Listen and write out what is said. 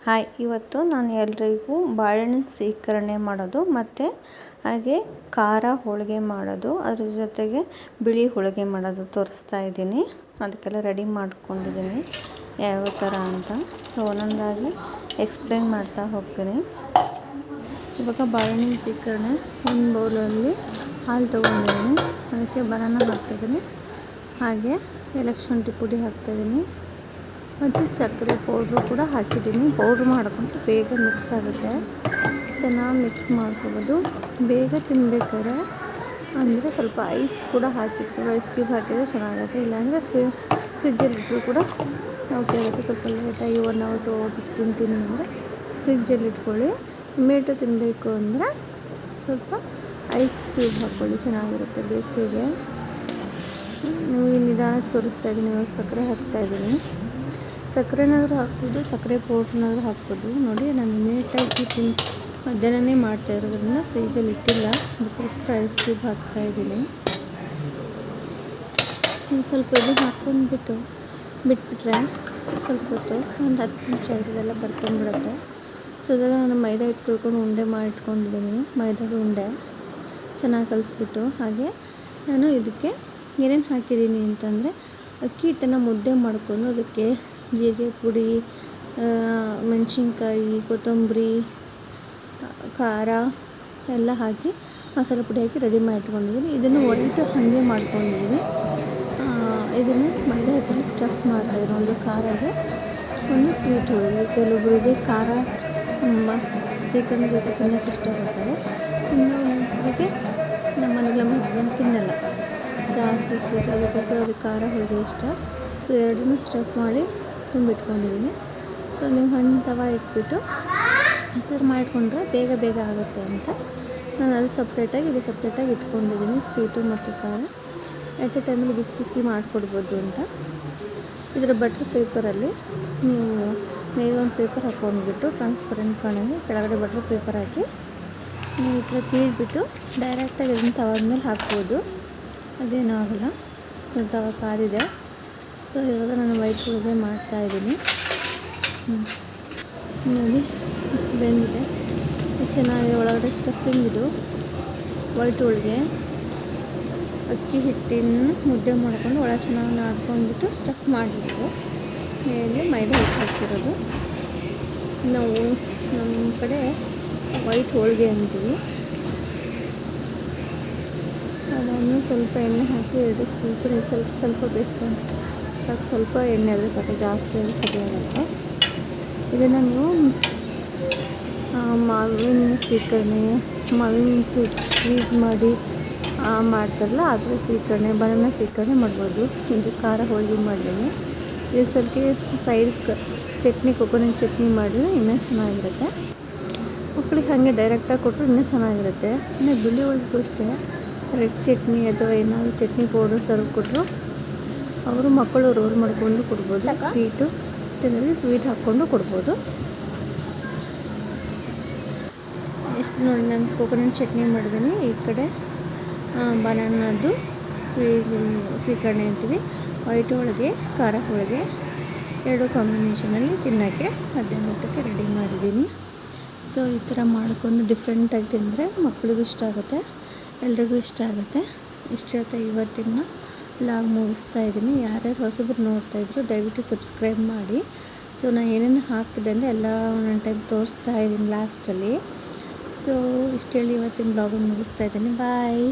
Hi, ಇವತ್ತು ನಾನು ಎಲ್ರಿಗೂ ಬಾಳೆಹಣ್ಣು ಸ್ವೀಕರಣೆ ಮಾಡೋದು ಮತ್ತು ಹಾಗೆ ಖಾರ ಹೋಳಿಗೆ ಮಾಡೋದು, ಅದ್ರ ಜೊತೆಗೆ ಬಿಳಿ ಹೋಳಿಗೆ ಮಾಡೋದು ತೋರಿಸ್ತಾ ಇದ್ದೀನಿ. ಅದಕ್ಕೆಲ್ಲ ರೆಡಿ ಮಾಡ್ಕೊಂಡಿದ್ದೀನಿ ಯಾವ ಥರ ಅಂತ. ಸೊ ಒಂದೊಂದಾಗಿ ಎಕ್ಸ್ಪ್ಲೇನ್ ಮಾಡ್ತಾ ಹೋಗ್ತೀನಿ. ಇವಾಗ ಬಾಳೆಹಣ್ಣಿನ ಸ್ವೀಕರಣೆ ಒಂದು ಬೌಲಲ್ಲಿ ಹಾಲು ತೊಗೊಂಡಿದ್ದೀನಿ, ಅದಕ್ಕೆ ಬನಾನ ಹಾಕ್ತಾಯಿದ್ದೀನಿ, ಹಾಗೆ ಏಲಕ್ಕಿ ಶುಂಠಿ ಪುಡಿ ಹಾಕ್ತಾಯಿದ್ದೀನಿ ಮತ್ತು ಸಕ್ಕರೆ ಪೌಡ್ರು ಕೂಡ ಹಾಕಿದ್ದೀನಿ. ಪೌಡ್ರ್ ಮಾಡಿಕೊಂಡ್ರೆ ಬೇಗ ಮಿಕ್ಸ್ ಆಗುತ್ತೆ, ಚೆನ್ನಾಗಿ ಮಿಕ್ಸ್ ಮಾಡ್ಕೊಬೋದು. ಬೇಗ ತಿನ್ಬೇಕಾದ್ರೆ ಅಂದರೆ ಸ್ವಲ್ಪ ಐಸ್ ಕೂಡ ಹಾಕಿಟ್ಕೊಂಡು ಐಸ್ ಕ್ಯೂಬ್ ಹಾಕಿದರೆ ಚೆನ್ನಾಗುತ್ತೆ, ಇಲ್ಲಾಂದರೆ ಫ್ರಿಜ್ಜಲ್ಲಿ ಇಟ್ಟರು ಕೂಡ ಓಕೆ ಆಗುತ್ತೆ. ಸ್ವಲ್ಪ ಲೇಟಾಗಿ 1 hour 2 hour ಬಿಟ್ಟು ತಿಂತೀನಿ ಅಂದರೆ ಫ್ರಿಜ್ಜಲ್ಲಿ ಇಟ್ಕೊಳ್ಳಿ. ಇಮ್ಮಿಡಿಯೇಟ್ ತಿನ್ನಬೇಕು ಅಂದರೆ ಸ್ವಲ್ಪ ಐಸ್ ಕ್ಯೂಬ್ ಹಾಕ್ಕೊಳ್ಳಿ, ಚೆನ್ನಾಗಿರುತ್ತೆ ಬೇಸಿಗೆಗೆ. ನೀವು ನಿಧಾನಕ್ಕೆ ತೋರಿಸ್ತಾ ಇದ್ದೀನಿ. ಇವಾಗ ಸಕ್ಕರೆ ಹಾಕ್ತಾಯಿದ್ದೀನಿ. ಸಕ್ಕರೆನಾದರೂ ಹಾಕ್ಬೋದು, ಸಕ್ಕರೆ ಪೌಡ್ರನ್ನಾದರೂ ಹಾಕ್ಬೋದು. ನೋಡಿ, ನಾನು ಇಮ್ಮಿಡಿಯೇಟಾಗಿ ಮಧ್ಯಾಹ್ನನೇ ಮಾಡ್ತಾ ಇರೋದ್ರಿಂದ ಫ್ರೀಜಲ್ಲಿ ಇಟ್ಟಿಲ್ಲ, ಅದಕ್ಕೋಸ್ಕರ ಐಸ್ ಕ್ಯೂಬ್ ಹಾಕ್ತಾಯಿದ್ದೀನಿ. ಇದು ಸ್ವಲ್ಪ ಇದು ಹಾಕ್ಕೊಂಡ್ಬಿಟ್ಟು ಬಿಟ್ಬಿಟ್ರೆ ಸ್ವಲ್ಪ ಹೊತ್ತು ಒಂದು 10 ನಿಮಿಷ ಇದೆಲ್ಲ ಬರ್ಕೊಂಡ್ಬಿಡುತ್ತೆ. ಸೊ ಇವಾಗ ನಾನು ಮೈದಾ ಇಟ್ಕೊಂಡು ಉಂಡೆ ಮಾಡಿ ಇಟ್ಕೊಂಡಿದ್ದೀನಿ. ಮೈದಾದ ಉಂಡೆ ಚೆನ್ನಾಗಿ ಕಲಿಸ್ಬಿಟ್ಟು, ಹಾಗೆ ನಾನು ಇದಕ್ಕೆ ಏನೇನು ಹಾಕಿದ್ದೀನಿ ಅಂತಂದರೆ ಅಕ್ಕಿ ಹಿಟ್ಟನ್ನು ಮುದ್ದೆ ಮಾಡ್ಕೊಂಡು ಅದಕ್ಕೆ ಜೀರಿಗೆ ಪುಡಿ, ಮೆಣಸಿನ್ಕಾಯಿ, ಕೊತ್ತಂಬರಿ, ಖಾರ ಎಲ್ಲ ಹಾಕಿ ಮಸಾಲೆ ಪುಡಿ ಹಾಕಿ ರೆಡಿ ಮಾಡಿ ಇಟ್ಕೊಂಡಿದ್ದೀನಿ. ಇದನ್ನು ವೈಟ್ ಹಾಗೆ ಮಾಡ್ಕೊಂಡಿದ್ದೀನಿ. ಇದನ್ನು ಮೈದಾ ಹಿಟ್ಟಲ್ಲಿ ಸ್ಟಫ್ ಮಾಡ್ತಾಯಿದ್ದೀನಿ. ಒಂದು ಖಾರಗೆ, ಒಂದು ಸ್ವೀಟ್ ಹೋಳಿಗೆ. ಕೆಲವೊಬ್ಬರಿಗೆ ಖಾರ ತುಂಬ ಸ್ವೀಕರಣೆ ಜೊತೆ ತಿನ್ನೋಕ್ಕೆ ಇಷ್ಟಪಡ್ತಾರೆ, ಇನ್ನೊಬ್ಬರಿಗೆ ನಮ್ಮ ಹಸ್ಬೆಂಡ್ ತಿನ್ನಲ್ಲ ಜಾಸ್ತಿ ಸ್ವೀಟ್, ಅದಕ್ಕೋಸ್ಕರ ಅವ್ರಿಗೆ ಖಾರ ಹೋಳಿಗೆ ಇಷ್ಟ. ಸೊ ಎರಡನ್ನೂ ಸ್ಟಫ್ ಮಾಡಿ ತುಂಬಿಟ್ಕೊಂಡಿದ್ದೀನಿ. ಸೊ ನೀವು ತವ ಇಟ್ಬಿಟ್ಟು ಹಸಿರು ಮಾಡಿಟ್ಕೊಂಡ್ರೆ ಬೇಗ ಆಗುತ್ತೆ ಅಂತ ನಾನು ಅದು ಸಪ್ರೇಟಾಗಿ ಇದು ಸಪ್ರೇಟಾಗಿ ಇಟ್ಕೊಂಡಿದ್ದೀನಿ. ಸ್ವೀಟು ಮತ್ತು ಖಾರ ಎಟ್ ಎ ಟೈಮಲ್ಲಿ ಬಿಸಿ ಮಾಡಿಕೊಡ್ಬೋದು ಅಂತ. ಇದರ ಬಟರ್ ಪೇಪರಲ್ಲಿ ನೀವು ಮೇಲೆ ಒಂದು ಪೇಪರ್ ಹಾಕ್ಕೊಂಡ್ಬಿಟ್ಟು ಟ್ರಾನ್ಸ್ಪರೆಂಟ್ ಕಾಣಂಗೆ ಕೆಳಗಡೆ ಬಟರ್ ಪೇಪರ್ ಹಾಕಿ ನೀವು ಈ ಥರ ತೀಡ್ಬಿಟ್ಟು ಡೈರೆಕ್ಟಾಗಿ ಅದನ್ನು ತವದ ಮೇಲೆ ಹಾಕ್ಬೋದು, ಅದೇನೂ ಆಗೋಲ್ಲ. ತವ ಕಾದಿದೆ. ಸೊ ಇವಾಗ ನಾನು ವೈಟ್ ಹೋಳಿಗೆ ಮಾಡ್ತಾಯಿದ್ದೀನಿ. ನೋಡಿ ಇಷ್ಟು ಬೆಂದಿದೆ, ಎಷ್ಟು ಚೆನ್ನಾಗಿದೆ. ಒಳಗಡೆ ಸ್ಟಫಿಂಗ್ ಇದು ವೈಟ್ ಹೋಳಿಗೆ. ಅಕ್ಕಿ ಹಿಟ್ಟಿನ ಮುದ್ದೆ ಮಾಡ್ಕೊಂಡು ಒಳಗೆ ಚೆನ್ನಾಗಿ ನಾದ್ಕೊಂಡ್ಬಿಟ್ಟು ಸ್ಟಫ್ ಮಾಡಿಬಿಟ್ಟು ಮೇಲೆ ಮೈದಾ ಹಿಟ್ಟು ಹಾಕಿರೋದು. ನಾವು ನಮ್ಮ ಕಡೆ ವೈಟ್ ಹೋಳಿಗೆ ಅಂತೀವಿ. ಅದನ್ನು ಸ್ವಲ್ಪ ಎಣ್ಣೆ ಹಾಕಿ ಎರಡಕ್ಕೆ ಸ್ವಲ್ಪ ಬೇಯಿಸ್ಕೊಂಡು ಸಾಕು. ಸ್ವಲ್ಪ ಎಣ್ಣೆ ಆದರೆ ಸಾಕು, ಜಾಸ್ತಿ ಆದರೆ ಸರಿಯಾಗುತ್ತೆ. ಇದನ್ನು ನೀವು ಮಾವಿನ ಸ್ವೀಕರಣೆ, ಮಾವಿನ ಸ್ಕ್ವೀಸ್ ಮಾಡಿ ಮಾಡ್ತಾರಲ್ಲ ಅದರ ಸ್ವೀಕರಣೆ, ಬನಾನ ಸ್ವೀಕರಣೆ ಮಾಡ್ಬೋದು. ಇದು ಖಾರ ಹೋಳಿಗೆ ಮಾಡಿದ್ದೀನಿ. ಇದು ಸ್ವಲ್ಪ ಸೈಡ್ಗೆ ಚಟ್ನಿ, ಕೊಕೊನಟ್ ಚಟ್ನಿ ಮಾಡಿದ್ರೆ ಇನ್ನೂ ಚೆನ್ನಾಗಿರುತ್ತೆ. ಮಕ್ಕಳಿಗೆ ಹಾಗೆ ಡೈರೆಕ್ಟಾಗಿ ಕೊಟ್ಟರು ಇನ್ನೂ ಚೆನ್ನಾಗಿರುತ್ತೆ. ಇನ್ನು ಬಿಳಿ ಹೋಳಿಗೆಗೂ ಅಷ್ಟೇ ರೆಡ್ ಚಟ್ನಿ ಅಥವಾ ಏನಾದರೂ ಚಟ್ನಿ ಪೌಡರ್ ಸರ್ವ್ ಕೊಟ್ಟರು ಅವರು ಮಕ್ಕಳು ರೋಲ್ ಮಾಡ್ಕೊಂಡು ಕೊಡ್ಬೋದು. ಸ್ವೀಟು ತಿಂದರೆ ಸ್ವೀಟ್ ಹಾಕ್ಕೊಂಡು ಕೊಡ್ಬೋದು. ಎಷ್ಟು ನೋಡಿ, ನಾನು ಕೊಕೊನಟ್ ಚಟ್ನಿ ಮಾಡಿದ್ದೀನಿ. ಈ ಕಡೆ ಬನಾನದ್ದು ಸ್ಕ್ವೀಸ್ ಸ್ವೀಕರಣೆ ಅಂತೀವಿ. ವೈಟ್ ಹೋಳಿಗೆ, ಖಾರ ಹೋಳಿಗೆ ಎರಡು ಕಾಂಬಿನೇಷನಲ್ಲಿ ತಿನ್ನೋಕ್ಕೆ ಮಧ್ಯಾಹ್ನ ಊಟಕ್ಕೆ ರೆಡಿ ಮಾಡಿದ್ದೀನಿ. ಸೊ ಈ ಥರ ಮಾಡ್ಕೊಂಡು ಡಿಫ್ರೆಂಟಾಗಿ ತಿಂದರೆ ಮಕ್ಕಳಿಗೂ ಇಷ್ಟ ಆಗುತ್ತೆ, ಎಲ್ರಿಗೂ ಇಷ್ಟ ಆಗುತ್ತೆ. ಇಷ್ಟ ಜೊತೆ ಇವತ್ತಿನ ಲಾಗ್ ಮುಗಿಸ್ತಾ ಇದ್ದೀನಿ. ಯಾರ್ಯಾರು ಹೊಸಬ್ರು ನೋಡ್ತಾಯಿದ್ರು ದಯವಿಟ್ಟು ಸಬ್ಸ್ಕ್ರೈಬ್ ಮಾಡಿ. ಸೊ ನಾನು ಏನೇನು ಹಾಕಿದೆ ಅಂದರೆ ಎಲ್ಲ ಒಂದೊಂದು ಟೈಮ್ ತೋರಿಸ್ತಾ ಇದ್ದೀನಿ ಲಾಸ್ಟಲ್ಲಿ. ಸೊ ಇಷ್ಟು ಹೇಳಿ ಇವತ್ತಿನ ಬ್ಲಾಗನ್ನು ಮುಗಿಸ್ತಾ ಇದ್ದೀನಿ. ಬಾಯ್.